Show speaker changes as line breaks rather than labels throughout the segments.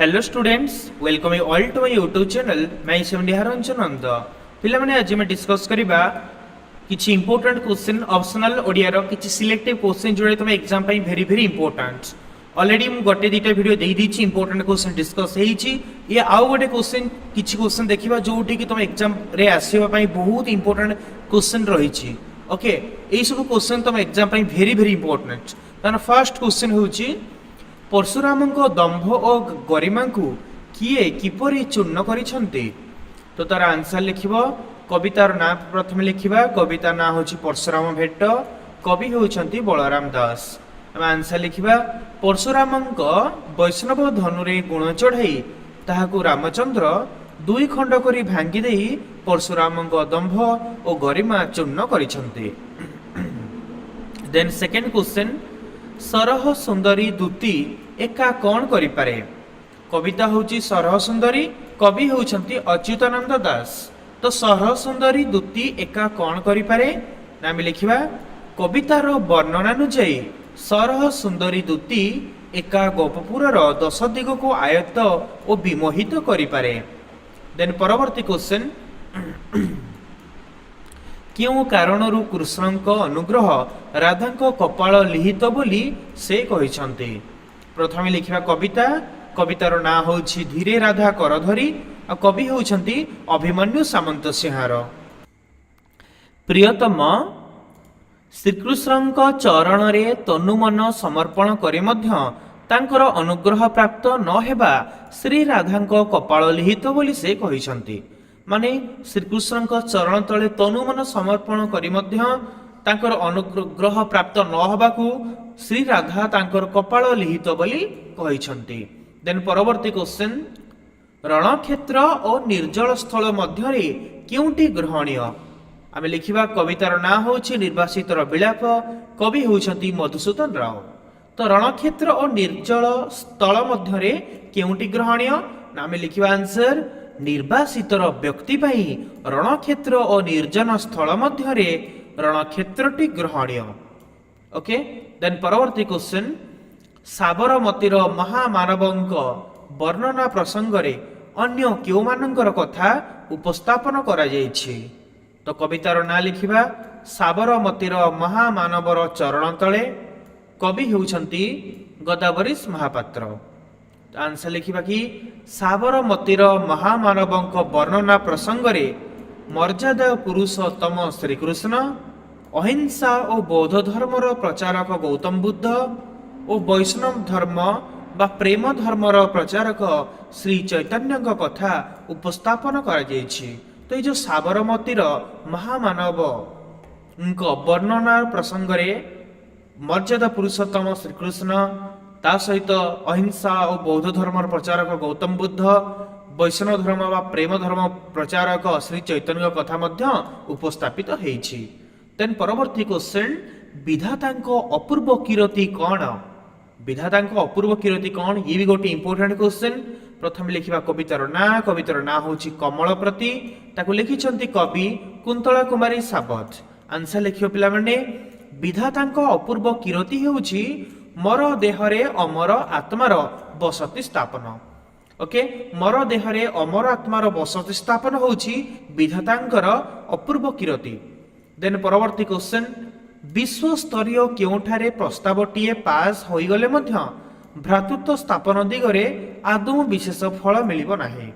Hello students, welcome you all to my YouTube channel. मैं रंजन नंद। पिला माने आज मैं डिस्कस करिबा किछि इंपोर्टेंट क्वेश्चन ऑप्शनल ओडिया रो किछि सिलेक्टिव क्वेश्चन जोड़े तुम एग्जाम पई वेरी वेरी इंपोर्टेंट। ऑलरेडी मु गोटे दीटा वीडियो देई दीछि इंपोर्टेंट क्वेश्चन डिस्कस हेछि। ये आउ गोटे क्वेश्चन किछि क्वेश्चन देखिबा जोठी कि तुम एग्जाम रे आसीबा पई बहुत इंपोर्टेंट क्वेश्चन रहिछि। ओके, एई सब क्वेश्चन तुम एग्जाम पई वेरी वेरी इंपोर्टेंट। ताना फर्स्ट क्वेश्चन होछि परशुराम दंभ और गरिमा को किए किपरि चूर्ण करिसंती। तो तार आंसर लिखिब। कवितार ना प्रथम लिखिबा। कविता ना होछि परशुराम भेट, कवि होउछंती बलराम दास। हम आंसर लिखिबा परशुराम वैष्णव धनुरे गुण चढ़ाई ताहाकु रामचंद्र दुई खंड करी भांगी देई परशुराम दंभ और गरिमा चूर्ण करिसंती। देन सेकंड क्वेश्चन, सरह सुंदरी दूती एका कौन करि पारे। कविता होची सरह सुंदरी, कवि होउछंती अच्युतानंद दास। तो सरह सुंदरी दूती एका कौन करि पारे नाम लिखिबा। कवितार वर्णना अनुଯାयी सरह सुंदरी दूती एका गोपपुरर 10 दिग को आयत्त और विमोहित करि पारे। देन परवर्ती क्वेश्चन, क्यों कारणरू कृष्णଙ୍କ अनुग्रह राधाଙ୍କ कपाल लिहित बोली से कहिसंती। प्रथम लिखिबा कविता। कवितार ना होछि धीरे राधा करधरी और कवि होउछंती अभिमन्यु सामंत सिंहार। प्रियतम श्रीकृष्णଙ୍କ चरण रे तनु मन समर्पण करे मध्य तांकर अनुग्रह प्राप्त न हेबा श्री राधाଙ୍କ कपाल लिहित बोली से कहिसंती। माने श्रीकृष्ण चरण तले तनु मन समर्पण करी मध्य तांकर अनुग्रह प्राप्त न हबाकू श्री राधा तांकर कपाल लिहित बोली कहिसंती। देन परवर्ती क्वेश्चन, रणक्षेत्र और निर्जल स्थल मध्यरे केउंटी ग्रहणीय। आमे लिखिबा कवितार ना होछि निर्वासितर विलाप, कवि होउछंती मधुसूदन राव। तो रणक्षेत्र और निर्जल स्थल मध्यरे केउंटी ग्रहणीय नामे लिखिबा आंसर निर्वासितर व्यक्ति पाई रणक्षेत्र और निर्जन स्थल मध्यरे रणक्षेत्रटी ग्रहणीय। ओके, देन परवर्ती क्वेश्चन, साबरमतीर महामानवଙ୍କ वर्णना प्रसंगरे अन्य केउ मानकर कथा उपस्थापन करा जायछि। तो कवितार ना लिखिबा साबरमतीर महामानवर चरण तले, कवि हेउछंती गदावरीश महापात्र। आंसर लिखिबा कि साबरमतीर महामानवଙ୍କ वर्णना प्रसंगरे मर्यादा पुरुषोत्तम श्रीकृष्ण, अहिंसा और बौद्ध धर्मर प्रचारक गौतम बुद्ध और वैष्णव धर्म बा प्रेम धर्मर प्रचारक श्री चैतन्य कथा उपस्थापन करा जायछि। तो ये जो साबरमतीर महामानव वर्णना प्रसंगरे मर्यादा पुरुषोत्तम श्रीकृष्ण, ता सहित अहिंसा और बौद्ध धर्मर प्रचारक गौतम बुद्ध, वैष्णव धर्म व प्रेम धर्म प्रचारक श्री चैतन्य कथा मध्य उपस्थापित हेछि। देन परवर्ती क्वेश्चन, विधातांको अपूर्व कीर्ति कौन। विधातांको अपूर्व कीर्ति कौन, ये भी गोटे इंपोर्टेंट क्वेश्चन। प्रथम लिखिबा कवितार ना। कवितार ना होछि कमलप्रति, ताकू लिखिछंती कवि कुंतला कुमारी साबत। आंसर लिखियो पिला माने, विधातांको अपूर्व कीर्ति हेउछि मोर देहरे अमर आत्मार बसति स्थापन। ओके, मोर देहरे अमर आत्मार बसति स्थापन होछि विधातांकर अपूर्व कीर्ति। देन परवर्ती क्वेश्चन, विश्व स्तरीय केउठारे प्रस्तावटीए पास होइगले मध्य भ्रातृत्व स्थापन दिगरे आदौ विशेष फल मिलिब नाही।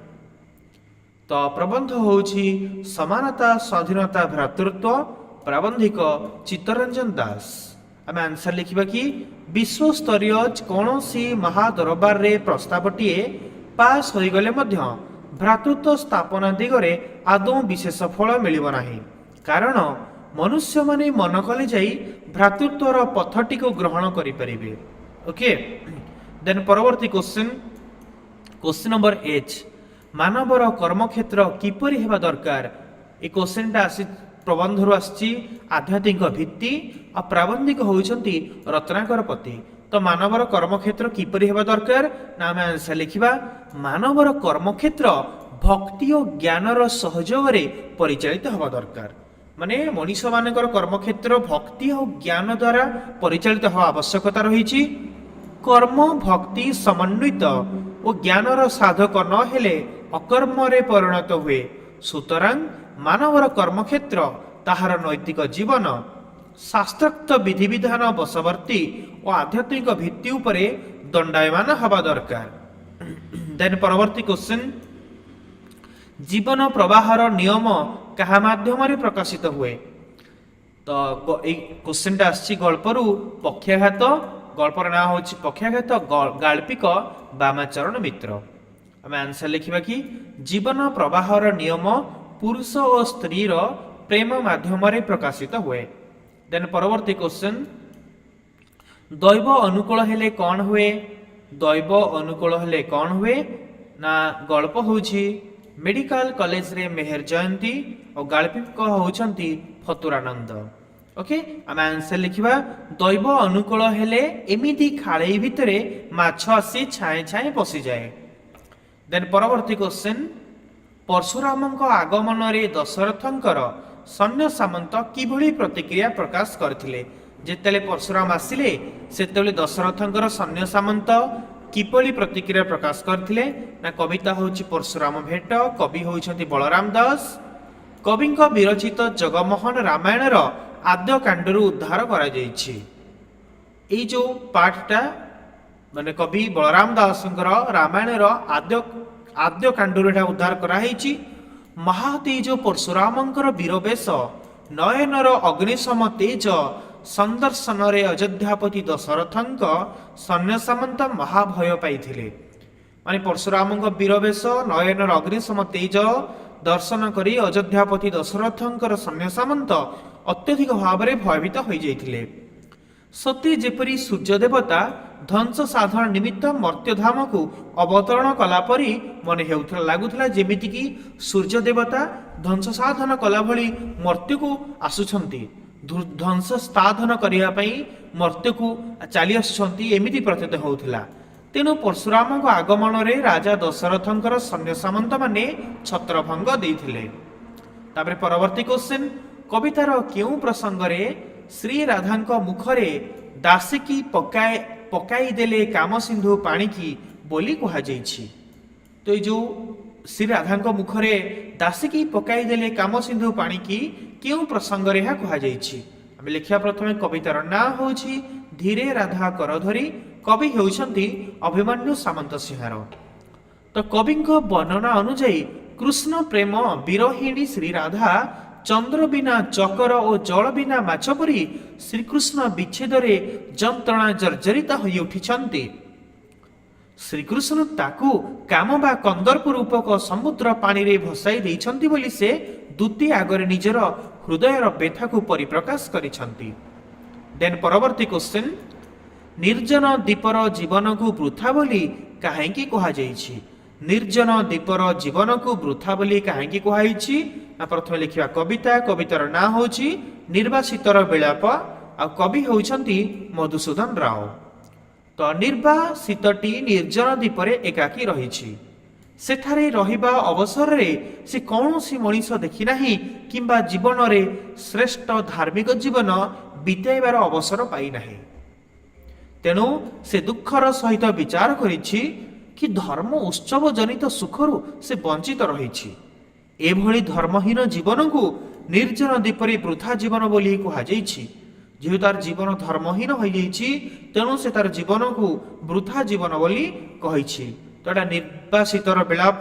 तो प्रबंध होछि समानता स्वाधीनता भ्रातृत्व, प्राबंधिक चित्तरंजन दास। आम आंसर लिखिबा कि विश्व स्तरीय कौन सी महादरबार रे प्रस्तावटीए पास होइगले मध्य भ्रातृत्व स्थापना दिगरे आदौ विशेष फल मिलिब नाही, कारण मनुष्य माने मन कले जाई भ्रातृत्वर पथटी को ग्रहण करि परिबे। ओके, देन परवर्ती क्वेश्चन, क्वेश्चन नंबर 8, मानवर कर्मक्षेत्र किपरि हेबा दरकार। ए क्वेश्चनटा आसी प्रबंधरु आछि आध्यात्मिक भित्ति और प्राबंधिक होउछंती रत्नाकर पति। तो मानवर कर्मक्षेत्र किपरि हेबा दरकार नाम आंसर लिखिबा मानवर कर्मक्षेत्र भक्ति और ज्ञानर सहयोग रे परिचालित हेबा दरकार। माने मनीष मानकर कर्मक्षेत्र भक्ति और ज्ञान द्वारा परिचालित हेबा आवश्यकता रहिछि। कर्म भक्ति समन्वित ଓ ଜ୍ଞାନର ସାଧକ ନ ହେଲେ ଅକର୍ମରେ ପରିଣତ ହୁଏ। ସୁତରାଂ ମାନବର କର୍ମକ୍ଷେତ୍ର ତାହାର ନୈତିକ ଜୀବନ ଶାସ୍ତ୍ରୋକ୍ତ ବିଧିବିଧାନ ବଶବର୍ତ୍ତୀ ଓ ଆଧ୍ୟାତ୍ମିକ ଭିତ୍ତି ଉପରେ ଦଣ୍ଡାୟମାନ ହେବା ଦରକାର। ଦେନ୍ ପରବର୍ତ୍ତୀ କ୍ୱେଶ୍ଚନ, ଜୀବନ ପ୍ରବାହର ନିୟମ କାହା ମାଧ୍ୟମରେ ପ୍ରକାଶିତ ହୁଏ? ତ ଏଇ କ୍ୱେଶ୍ଚନଟା ଆସିଛି ଗଳ୍ପରୁ ପକ୍ଷାଘାତ। ଗଳ୍ପର ନାଁ ହେଉଛି ପକ୍ଷାଘାତ, ଗାଳ୍ପିକ ବାମାଚରଣ ମିତ୍ର। ଆମେ ଆନ୍ସର ଲେଖିବା କି ଜୀବନ ପ୍ରବାହର ନିୟମ ପୁରୁଷ ଓ ସ୍ତ୍ରୀର ପ୍ରେମ ମାଧ୍ୟମରେ ପ୍ରକାଶିତ ହୁଏ। ଦେନ୍ ପରବର୍ତ୍ତୀ କ୍ୱେଶ୍ଚନ, ଦୈବ ଅନୁକୂଳ ହେଲେ କ'ଣ ହୁଏ? ଦୈବ ଅନୁକୂଳ ହେଲେ କ'ଣ ହୁଏ? ନା ଗଳ୍ପ ହେଉଛି ମେଡିକାଲ କଲେଜରେ ମେହେର ଜୟନ୍ତୀ ଓ ଗାଳ୍ପିକ ହେଉଛନ୍ତି ଫତୁରାନନ୍ଦ। ଓକେ, ଆମେ ଆନ୍ସର ଲେଖିବା ଦୈବ ଅନୁକୂଳ ହେଲେ ଏମିତି ଖାଳେଇ ଭିତରେ ମାଛ ଆସି ଛାଏଁ ଛାଏଁ ପଶିଯାଏ। ଦେନ୍ ପରବର୍ତ୍ତୀ କ୍ୱେଶ୍ଚନ, ପରଶୁରାମଙ୍କ ଆଗମନରେ ଦଶରଥଙ୍କର ସୈନ୍ୟ ସାମନ୍ତ କିଭଳି ପ୍ରତିକ୍ରିୟା ପ୍ରକାଶ କରିଥିଲେ? ଯେତେବେଳେ ପରଶୁରାମ ଆସିଲେ ସେତେବେଳେ ଦଶରଥଙ୍କର ସୈନ୍ୟ ସାମନ୍ତ କିପରି ପ୍ରତିକ୍ରିୟା ପ୍ରକାଶ କରିଥିଲେ? ନା କବିତା ହେଉଛି ପରଶୁରାମ ଭେଟ, କବି ହେଉଛନ୍ତି ବଳରାମ ଦାସ। କବିଙ୍କ ବିରଚିତ ଜଗମୋହନ ରାମାୟଣର ଆଦ୍ୟ କାଣ୍ଡରୁ ଉଦ୍ଧାର କରାଯାଇଛି। ଏଇ ଯେଉଁ ପାଠଟା ମାନେ କବି ବଳରାମ ଦାସଙ୍କର ରାମାୟଣର ଆଦ୍ୟ କାଣ୍ଡରୁ ଏଟା ଉଦ୍ଧାର କରାହେଇଛି। ମହାତି ଯେଉଁ ପରଶୁରାମଙ୍କର ବୀରବେଶ, ନୟନର ଅଗ୍ନିଶମ ତେଜ ସନ୍ଦର୍ଶନରେ ଅଯୋଧ୍ୟାପତି ଦଶରଥଙ୍କ ସୈନ୍ୟ ସାମନ୍ତ ମହାଭୟ ପାଇଥିଲେ। ମାନେ ପରଶୁରାମଙ୍କ ବୀରବେଶ, ନୟନର ଅଗ୍ନିଶମ ତେଜ ଦର୍ଶନ କରି ଅଯୋଧ୍ୟାପତି ଦଶରଥଙ୍କର ସୈନ୍ୟ ସାମନ୍ତ ଅତ୍ୟଧିକ ଭାବରେ ଭୟଭୀତ ହୋଇଯାଇଥିଲେ। ସତୀ ଯେପରି ସୂର୍ଯ୍ୟ ଦେବତା ଧ୍ୱଂସ ସାଧନ ନିମିତ୍ତ ମର୍ତ୍ତ୍ୟଧାମକୁ ଅବତରଣ କଲା ପରି ମନେ ହେଉଥିଲା, ଲାଗୁଥିଲା ଯେମିତିକି ସୂର୍ଯ୍ୟ ଦେବତା ଧ୍ୱଂସ ସାଧନ କଲା ଭଳି ମର୍ତ୍ତ୍ୟକୁ ଆସୁଛନ୍ତି, ଧ୍ୱଂସ ସାଧନ କରିବା ପାଇଁ ମର୍ତ୍ତ୍ୟକୁ ଚାଲି ଆସୁଛନ୍ତି, ଏମିତି ପ୍ରତୀତ ହେଉଥିଲା। ତେଣୁ ପରଶୁରାମଙ୍କ ଆଗମନରେ ରାଜା ଦଶରଥଙ୍କର ସୈନ୍ୟ ସାମନ୍ତ ମାନେ ଛତ୍ରଭଙ୍ଗ ଦେଇଥିଲେ। ତାପରେ ପରବର୍ତ୍ତୀ କ୍ୱେଶ୍ଚନ, କବିତାର କେଉଁ ପ୍ରସଙ୍ଗରେ ଶ୍ରୀ ରାଧାଙ୍କ ମୁଖରେ ଦାସିକି ପକାଇ ଦେଲେ କାମସିନ୍ଧୁ ପାଣିକି ବୋଲି କୁହାଯାଇଛି? ତ ଏଇ ଯେଉଁ ଶ୍ରୀ ରାଧାଙ୍କ ମୁଖରେ ଦାସିକି ପକାଇ ଦେଲେ କାମସିନ୍ଧୁ ପାଣିକି କେଉଁ ପ୍ରସଙ୍ଗରେ ଏହା କୁହାଯାଇଛି? ଆମେ ଲେଖିବା ପ୍ରଥମେ କବିତାର ନାଁ ହେଉଛି ଧୀରେ ରାଧା କର ଧରି, କବି ହେଉଛନ୍ତି ଅଭିମନ୍ୟୁ ସାମନ୍ତ ସିଂହାର। ତ କବିଙ୍କ ବର୍ଣ୍ଣନା ଅନୁଯାୟୀ କୃଷ୍ଣ ପ୍ରେମ ବିରହିଣୀ ଶ୍ରୀ ରାଧା ଚନ୍ଦ୍ର ବିନା ଚକର ଓ ଜଳ ବିନା ମାଛ ପରି ଶ୍ରୀକୃଷ୍ଣ ବିଚ୍ଛେଦରେ ଯନ୍ତ୍ରଣା ଜର୍ଜରିତ ହୋଇ ଉଠିଛନ୍ତି। ଶ୍ରୀକୃଷ୍ଣ ତାକୁ କାମ ବା କନ୍ଦର୍ପ ରୂପକ ସମୁଦ୍ର ପାଣିରେ ଭସାଇ ଦେଇଛନ୍ତି ବୋଲି ସେ ଦୂତି ଆଗରେ ନିଜର ହୃଦୟର ବ୍ୟଥାକୁ ପରିପ୍ରକାଶ କରିଛନ୍ତି। ଦେନ୍ ପରବର୍ତ୍ତୀ କ୍ୱେଶ୍ଚନ, ନିର୍ଜନ ଦ୍ୱୀପର ଜୀବନକୁ ବୃଥା ବୋଲି କାହିଁକି କୁହାଯାଇଛି? ନିର୍ଜନ ଦ୍ୱୀପର ଜୀବନକୁ ବୃଥା ବୋଲି କାହିଁକି କୁହାଯାଇଛି? ନା ପ୍ରଥମେ ଲେଖିବା କବିତା। କବିତାର ନାଁ ହେଉଛି ନିର୍ବାସିତର ବିଳାପ, ଆଉ କବି ହେଉଛନ୍ତି ମଧୁସୂଦନ ରାଓ। ତ ନିର୍ବାସିତଟି ନିର୍ଜନ ଦ୍ୱୀପରେ ଏକାକୀ ରହିଛି। ସେଠାରେ ରହିବା ଅବସରରେ ସେ କୌଣସି ମଣିଷ ଦେଖିନାହିଁ କିମ୍ବା ଜୀବନରେ ଶ୍ରେଷ୍ଠ ଧାର୍ମିକ ଜୀବନ ବିତାଇବାର ଅବସର ପାଇନାହିଁ। ତେଣୁ ସେ ଦୁଃଖର ସହିତ ବିଚାର କରିଛି କି ଧର୍ମ ଉତ୍ସବ ଜନିତ ସୁଖରୁ ସେ ବଞ୍ଚିତ ରହିଛି। ଏଭଳି ଧର୍ମହୀନ ଜୀବନକୁ ନିର୍ଜନ ଦ୍ୱୀପରେ ବୃଥା ଜୀବନ ବୋଲି କୁହାଯାଇଛି। ଯେହେତୁ ତାର ଜୀବନ ଧର୍ମହୀନ ହୋଇଯାଇଛି, ତେଣୁ ସେ ତାର ଜୀବନକୁ ବୃଥା ଜୀବନ ବୋଲି କହିଛି। ତ ଏଟା ନିର୍ବାସିତର ବିଳାପ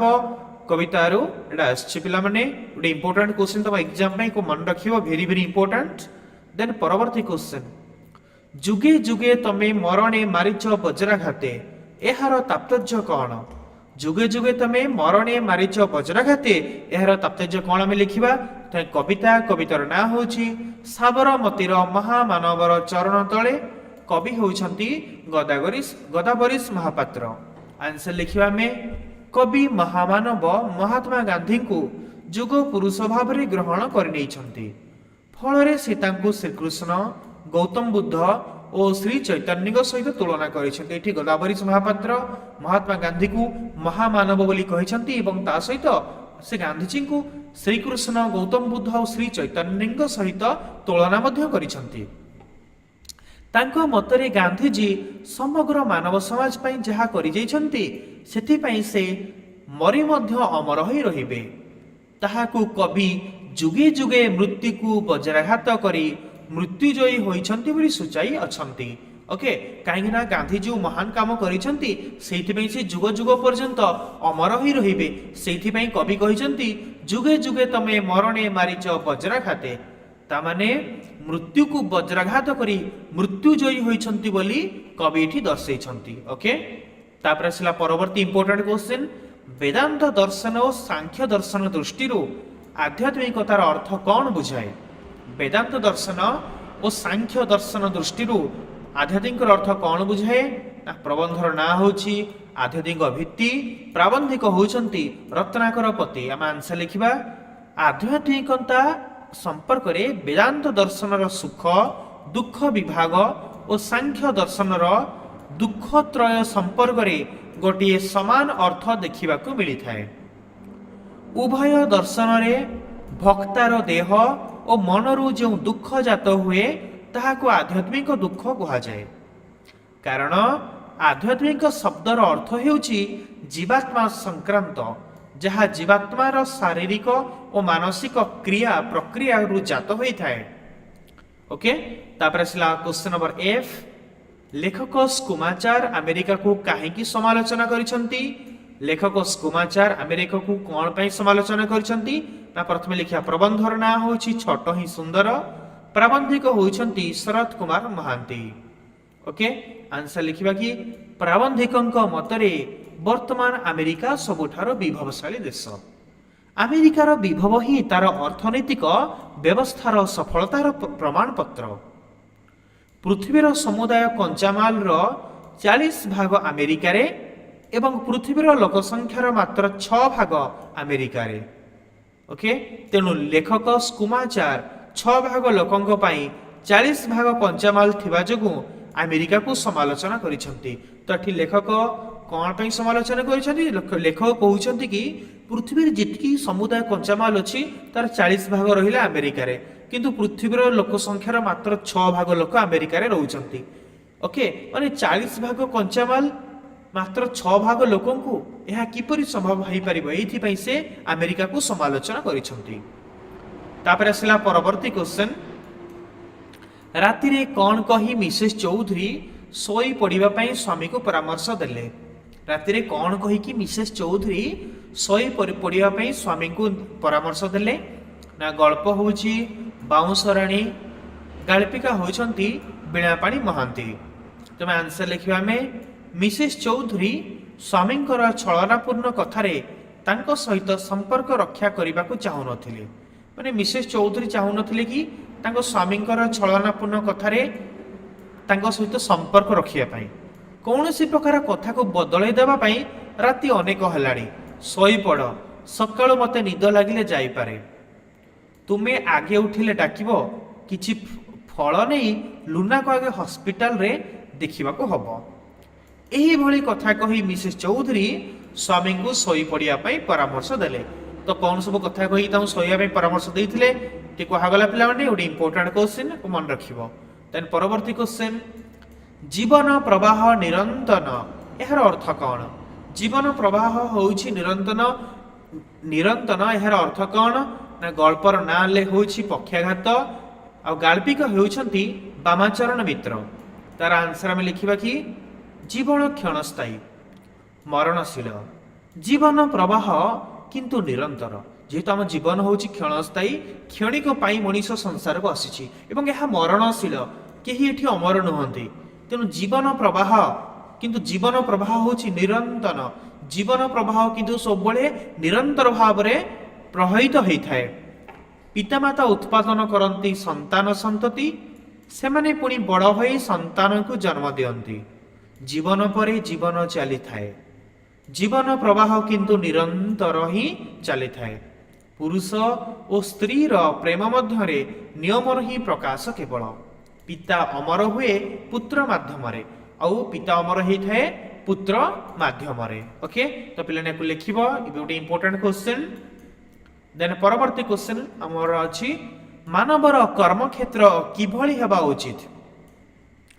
କବିତାରୁ ଏଟା ଆସିଛି। ପିଲାମାନେ ଗୋଟେ ଇମ୍ପୋର୍ଟାଣ୍ଟ କ୍ୱେଶ୍ଚନ ତମ ଏକ୍ଜାମ ପାଇଁ ମନେ ରଖିବ, ଭେରି ଭେରି ଇମ୍ପୋର୍ଟାଣ୍ଟ। ଦେନ୍ ପରବର୍ତ୍ତୀ କ୍ୱେଶ୍ଚନ, ଯୁଗେ ଯୁଗେ ତମେ ମରଣେ ମାରିଛ ବଜ୍ରାଘାତେ, ଏହାର ତାତ୍ପର୍ଯ୍ୟ କ'ଣ? ଯୁଗେ ଯୁଗେ ତମେ ମରଣେ ମାରିଛ ବଜ୍ରାଘାତେ, ଏହାର ତାତ୍ପର୍ଯ୍ୟ କ'ଣ ଆମେ ଲେଖିବା? କବିତା। କବିତାର ନାଁ ହେଉଛି ସାବରମତୀର ମହାମାନବର ଚରଣ ତଳେ, କବି ହେଉଛନ୍ତି ଗଦାବରୀଶ ମହାପାତ୍ର। ଆନ୍ସର ଲେଖିବା ଆମେ କବି ମହାମାନବ ମହାତ୍ମା ଗାନ୍ଧୀଙ୍କୁ ଯୁଗ ପୁରୁଷ ଭାବରେ ଗ୍ରହଣ କରିନେଇଛନ୍ତି। ଫଳରେ ସେ ତାଙ୍କୁ ଶ୍ରୀକୃଷ୍ଣ, ଗୌତମ ବୁଦ୍ଧ ଓ ଶ୍ରୀ ଚୈତନ୍ୟଙ୍କ ସହିତ ତୁଳନା କରିଛନ୍ତି। ଏଠି ଗଦାବରୀଶ ମହାପାତ୍ର ମହାତ୍ମା ଗାନ୍ଧୀକୁ ମହାମାନବ ବୋଲି କହିଛନ୍ତି ଏବଂ ତା ସହିତ ସେ ଗାନ୍ଧୀଜୀଙ୍କୁ ଶ୍ରୀକୃଷ୍ଣ, ଗୌତମ ବୁଦ୍ଧ ଓ ଶ୍ରୀ ଚୈତନ୍ୟଙ୍କ ସହିତ ତୁଳନା ମଧ୍ୟ କରିଛନ୍ତି। ତାଙ୍କ ମତରେ ଗାନ୍ଧୀଜୀ ସମଗ୍ର ମାନବ ସମାଜ ପାଇଁ ଯାହା କରିଯାଇଛନ୍ତି ସେଥିପାଇଁ ସେ ମରି ମଧ୍ୟ ଅମର ହୋଇ ରହିବେ। ତାହାକୁ କବି ଯୁଗେ ଯୁଗେ ମୃତ୍ୟୁକୁ ବଜ୍ରାଘାତ କରି ମୃତ୍ୟୁଜୟୀ ହୋଇଛନ୍ତି ବୋଲି ସୂଚାଇ ଅଛନ୍ତି। ଓକେ, କାହିଁକି ନା ଗାନ୍ଧୀ ଯେଉଁ ମହାନ କାମ କରିଛନ୍ତି ସେଇଥିପାଇଁ ସେ ଯୁଗ ଯୁଗ ପର୍ଯ୍ୟନ୍ତ ଅମର ହୋଇ ରହିବେ। ସେଇଥିପାଇଁ କବି କହିଛନ୍ତି ଯୁଗେ ଯୁଗେ ତମେ ମରଣେ ମାରିଛ ବଜ୍ରାଘାତେ, ତାମାନେ ମୃତ୍ୟୁକୁ ବଜ୍ରାଘାତ କରି ମୃତ୍ୟୁଜୟୀ ହୋଇଛନ୍ତି ବୋଲି କବି ଏଠି ଦର୍ଶାଇଛନ୍ତି। ଓକେ, ତାପରେ ଆସିଲା ପରବର୍ତ୍ତୀ ଇମ୍ପୋର୍ଟାଣ୍ଟ କ୍ୱେଶ୍ଚିନ୍, ବେଦାନ୍ତ ଦର୍ଶନ ଓ ସାଂଖ୍ୟ ଦର୍ଶନ ଦୃଷ୍ଟିରୁ ଆଧ୍ୟାତ୍ମିକତାର ଅର୍ଥ କ'ଣ ବୁଝାଏ? ବେଦାନ୍ତ ଦର୍ଶନ ଓ ସାଂଖ୍ୟ ଦର୍ଶନ ଦୃଷ୍ଟିରୁ ଆଧ୍ୟାତ୍ମିକର ଅର୍ଥ କ'ଣ ବୁଝାଏ? ନା ପ୍ରବନ୍ଧର ନାଁ ହେଉଛି ଆଧ୍ୟାତ୍ମିକ ଭିତ୍ତି, ପ୍ରାବନ୍ଧିକ ହେଉଛନ୍ତି ରତ୍ନାକର ପତି। ଆମେ ଆନ୍ସର ଲେଖିବା, ଆଧ୍ୟାତ୍ମିକତା ସମ୍ପର୍କରେ ବେଦାନ୍ତ ଦର୍ଶନର ସୁଖ ଦୁଃଖ ବିଭାଗ ଓ ସାଂଖ୍ୟ ଦର୍ଶନର ଦୁଃଖତ୍ରୟ ସମ୍ପର୍କରେ ଗୋଟିଏ ସମାନ ଅର୍ଥ ଦେଖିବାକୁ ମିଳିଥାଏ। ଉଭୟ ଦର୍ଶନରେ ଭକ୍ତାର ଦେହ ଓ ମନରୁ ଯେଉଁ ଦୁଃଖ ଜାତ ହୁଏ ତାହାକୁ ଆଧ୍ୟାତ୍ମିକ ଦୁଃଖ କୁହାଯାଏ। କାରଣ ଆଧ୍ୟାତ୍ମିକ ଶବ୍ଦର ଅର୍ଥ ହେଉଛି ଜୀବାତ୍ମା ସଂକ୍ରାନ୍ତ, ଯାହା ଜୀବାତ୍ମାର ଶାରୀରିକ ଓ ମାନସିକ କ୍ରିୟା ପ୍ରକ୍ରିୟାରୁ ଜାତ ହୋଇଥାଏ। ଓକେ, ତାପରେ ଆସିଲା କ୍ୱେଶ୍ଚନ ନମ୍ବର ଏଫ୍, ଲେଖକ ସ୍କୁମାଚାର ଆମେରିକାକୁ କାହିଁକି ସମାଲୋଚନା କରିଛନ୍ତି? ଲେଖକ ସ୍କୁମାଚାର ଆମେରିକାକୁ କ'ଣ ପାଇଁ ସମାଲୋଚନା କରିଛନ୍ତି? ନା ପ୍ରଥମେ ଲେଖିବା, ପ୍ରବନ୍ଧର ନାଁ ହେଉଛି ଛୋଟ ହିଁ ସୁନ୍ଦର, ପ୍ରାବନ୍ଧିକ ହେଉଛନ୍ତି ଶରତ କୁମାର ମହାନ୍ତି। ଓକେ, ଆନ୍ସର ଲେଖିବା କି ପ୍ରାବନ୍ଧିକଙ୍କ ମତରେ ବର୍ତ୍ତମାନ ଆମେରିକା ସବୁଠାରୁ ବିଭବଶାଳୀ ଦେଶ। ଆମେରିକାର ବିଭବ ହିଁ ତାର ଅର୍ଥନୈତିକ ବ୍ୟବସ୍ଥାର ସଫଳତାର ପ୍ରମାଣପତ୍ର। ପୃଥିବୀର ସମୁଦାୟ କଞ୍ଚାମାଲର 40% ଆମେରିକାରେ ଏବଂ ପୃଥିବୀର ଲୋକସଂଖ୍ୟାର ମାତ୍ର 6% ଆମେରିକାରେ। ଓକେ, ତେଣୁ ଲେଖକ ସ୍କୁମାଚାର 6% ଲୋକଙ୍କ ପାଇଁ 40% କଞ୍ଚାମାଲ ଥିବା ଯୋଗୁଁ ଆମେରିକାକୁ ସମାଲୋଚନା କରିଛନ୍ତି। ତ ଏଠି ଲେଖକ କ'ଣ ପାଇଁ ସମାଲୋଚନା କରିଛନ୍ତି? ଲେଖକ କହୁଛନ୍ତି କି ପୃଥିବୀରେ ଯେତିକି ସମୁଦାୟ କଞ୍ଚାମାଲ ଅଛି ତାର 40% ରହିଲା ଆମେରିକାରେ, କିନ୍ତୁ ପୃଥିବୀର ଲୋକ ସଂଖ୍ୟାର ମାତ୍ର 6% ଲୋକ ଆମେରିକାରେ ରହୁଛନ୍ତି। ଓକେ, ମାନେ 40% କଞ୍ଚାମାଲ ମାତ୍ର 6% ଲୋକଙ୍କୁ, ଏହା କିପରି ସମ୍ଭବ ହୋଇପାରିବ? ଏଇଥିପାଇଁ ସେ ଆମେରିକାକୁ ସମାଲୋଚନା କରିଛନ୍ତି। ତାପରେ ଆସିଲା ପରବର୍ତ୍ତୀ କ୍ୱେଶ୍ଚନ, ରାତିରେ କ'ଣ କହି ମିସେସ୍ ଚୌଧୁରୀ ଶୋଇ ପଡ଼ିବା ପାଇଁ ସ୍ୱାମୀକୁ ପରାମର୍ଶ ଦେଲେ? ରାତିରେ କ'ଣ କହିକି ମିସେସ୍ ଚୌଧୁରୀ ଶୋଇ ପଡ଼ିବା ପାଇଁ ସ୍ୱାମୀଙ୍କୁ ପରାମର୍ଶ ଦେଲେ? ନା ଗଳ୍ପ ହେଉଛି ବାଉଁଶରାଣୀ, ଗାଳ୍ପିକା ହେଉଛନ୍ତି ବୀଣାପାଣି ମହାନ୍ତି। ତୁମେ ଆନ୍ସର ଲେଖିବା, ଆମେ ମିସେସ୍ ଚୌଧୁରୀ ସ୍ୱାମୀଙ୍କର ଛଳନାପୂର୍ଣ୍ଣ କଥାରେ ତାଙ୍କ ସହିତ ସମ୍ପର୍କ ରକ୍ଷା କରିବାକୁ ଚାହୁଁନଥିଲେ। ମାନେ ମିସେସ୍ ଚୌଧୁରୀ ଚାହୁଁନଥିଲେ କି ତାଙ୍କ ସ୍ୱାମୀଙ୍କର ଛଳନାପୂର୍ଣ୍ଣ କଥାରେ ତାଙ୍କ ସହିତ ସମ୍ପର୍କ ରଖିବା ପାଇଁ, କୌଣସି ପ୍ରକାର କଥାକୁ ବଦଳାଇ ଦେବା ପାଇଁ ରାତି ଅନେକ ହେଲାଣି, ଶୋଇପଡ଼, ସକାଳୁ ମୋତେ ନିଦ ଲାଗିଲେ ଯାଇପାରେ, ତୁମେ ଆଗେ ଉଠିଲେ ଡାକିବ, କିଛି ଫଳ ନେଇ ଲୁନାକୁ ଆଗେ ହସ୍ପିଟାଲରେ ଦେଖିବାକୁ ହବ। ଏହିଭଳି କଥା କହି ମିସେସ୍ ଚୌଧୁରୀ ସ୍ୱାମୀଙ୍କୁ ଶୋଇ ପଡ଼ିବା ପାଇଁ ପରାମର୍ଶ ଦେଲେ। ତ କ'ଣ ସବୁ କଥା କହି ତାଙ୍କୁ ଶୋଇବା ପାଇଁ ପରାମର୍ଶ ଦେଇଥିଲେ ଟିକେ କୁହାଗଲା ପିଲାମାନେ? ଗୋଟେ ଇମ୍ପୋର୍ଟାଣ୍ଟ କ୍ୱେଶ୍ଚିନ୍ ମନେ ରଖିବ। ଦେନ୍ ପରବର୍ତ୍ତୀ କ୍ୱେଶ୍ଚିନ୍, ଜୀବନ ପ୍ରବାହ ନିରନ୍ତନ, ଏହାର ଅର୍ଥ କ'ଣ? ଜୀବନ ପ୍ରବାହ ହେଉଛି ନିରନ୍ତନ, ଏହାର ଅର୍ଥ କ'ଣ? ନା ଗଳ୍ପର ନାଁ ହେଉଛି ପକ୍ଷାଘାତ, ଆଉ ଗାଳ୍ପିକ ହେଉଛନ୍ତି ବାମାଚରଣ ମିତ୍ର। ତାର ଆନ୍ସର ଆମେ ଲେଖିବା କି ଜୀବନ କ୍ଷଣସ୍ଥାୟୀ, ମରଣଶୀଳ, ଜୀବନ ପ୍ରବାହ କିନ୍ତୁ ନିରନ୍ତର। ଯେହେତୁ ଆମ ଜୀବନ ହେଉଛି କ୍ଷଣସ୍ଥାୟୀ, କ୍ଷଣିକ ପାଇଁ ମଣିଷ ସଂସାରକୁ ଆସିଛି ଏବଂ ଏହା ମରଣଶୀଳ, କେହି ଏଠି ଅମର ନୁହନ୍ତି। ତେଣୁ ଜୀବନ ପ୍ରବାହ ହେଉଛି ନିରନ୍ତନ, ଜୀବନ ପ୍ରବାହ କିନ୍ତୁ ସବୁବେଳେ ନିରନ୍ତର ଭାବରେ ପ୍ରବାହିତ ହୋଇଥାଏ। ପିତାମାତା ଉତ୍ପାଦନ କରନ୍ତି ସନ୍ତାନ ସନ୍ତତି, ସେମାନେ ପୁଣି ବଡ଼ ହୋଇ ସନ୍ତାନକୁ ଜନ୍ମ ଦିଅନ୍ତି। ଜୀବନ ପରେ ଜୀବନ ଚାଲିଥାଏ, ଜୀବନ ପ୍ରବାହ କିନ୍ତୁ ନିରନ୍ତର ହିଁ ଚାଲିଥାଏ। ପୁରୁଷ ଓ ସ୍ତ୍ରୀର ପ୍ରେମ ମଧ୍ୟରେ ନିୟମର ହିଁ ପ୍ରକାଶ କେବଳ। ପିତା ଅମର ହୁଏ ପୁତ୍ର ମାଧ୍ୟମରେ, ଆଉ ପିତା ଅମର ହେଇଥାଏ ପୁତ୍ର ମାଧ୍ୟମରେ। ଓକେ, ତ ପିଲାଙ୍କୁ ଲେଖିବ, ଏବେ ଗୋଟେ ଇମ୍ପୋର୍ଟାଣ୍ଟ କ୍ୱେଶ୍ଚିନ୍। ଦେନ୍ ପରବର୍ତ୍ତୀ କ୍ୱେଶ୍ଚିନ୍ ଆମର ଅଛି, ମାନବର କର୍ମକ୍ଷେତ୍ର କିଭଳି ହେବା ଉଚିତ?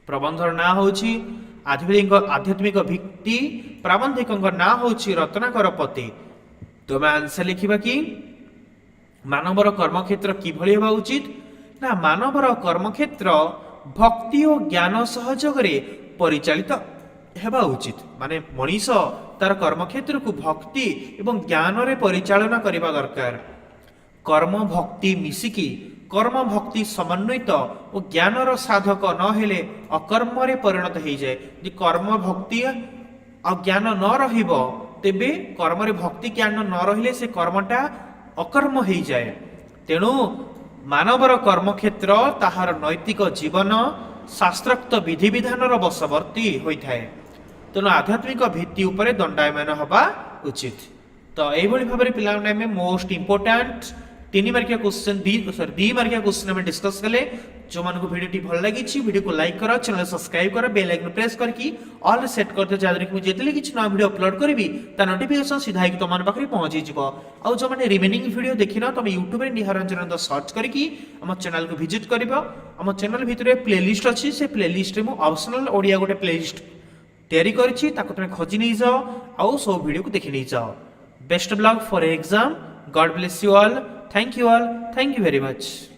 ପ୍ରବନ୍ଧର ନାଁ ହେଉଛି आध्यात्मिक भित्ति प्राबंधिक ना होची रत्नाकर पति तुम आंसर लिखिबा कि मानवर कर्मक्षेत्र किभଳି हेबा उचित ना मानवर कर्मक्षेत्र भक्ति और ज्ञान सहयोग परिचालित हेबा उचित माने मनीष तार कर्मक्षेत्र को भक्ति एवं ज्ञान रे परिचालना करबा दरकार कर्म भक्ति मिसिकी कर्म भक्ति समन्वित और ज्ञान साधक न हेले अकर्म रे परिणत हो जाए जे कर्म भक्ति और ज्ञान न रहिबो तेबे कर्म रे भक्ति ज्ञान न रहिले से कर्मटा अकर्म हो जाए तेणु मानवर कर्मक्षेत्र ताहार नैतिक जीवन शास्त्रोक्त विधि विधान बशवर्ती होता है तेणु आध्यात्मिक भित्ति उपरे दंडायमान हवा उचित तो यही भाव में पे मोस्ट इंपोर्टाट 3 मार्किया क्वेश्चन 2 मार्किया क्वेश्चन आम डिस्कस कले जो मान को वीडियो भल लगी वीडियो को लाइक कर चैनल सब्सक्राइब कर बेल आइकन प्रेस करके ऑल सेट कर दे जहां कि मुझे किसी नया वीडियो अपलोड करी ता नोटिफिकेशन सीधा ही तुम पाखे पहुंची जाव आउ जो मैंने रिमेनिंग वीडियो देखिन तुम यूट्यूब में निहारंजन सर्च करके आम चैनल को विजिट कर आम चैनल भितर प्लेलिस्ट अच्छी से प्लेलिस्ट में ऑप्शनल ओडिया गोटे प्लेलिस्ट तैयारी करी तुम खोजी नहीं जाओ आउ सब वीडियो को देखी नहीं जाओ best of luck for exam God bless you all thank you very much।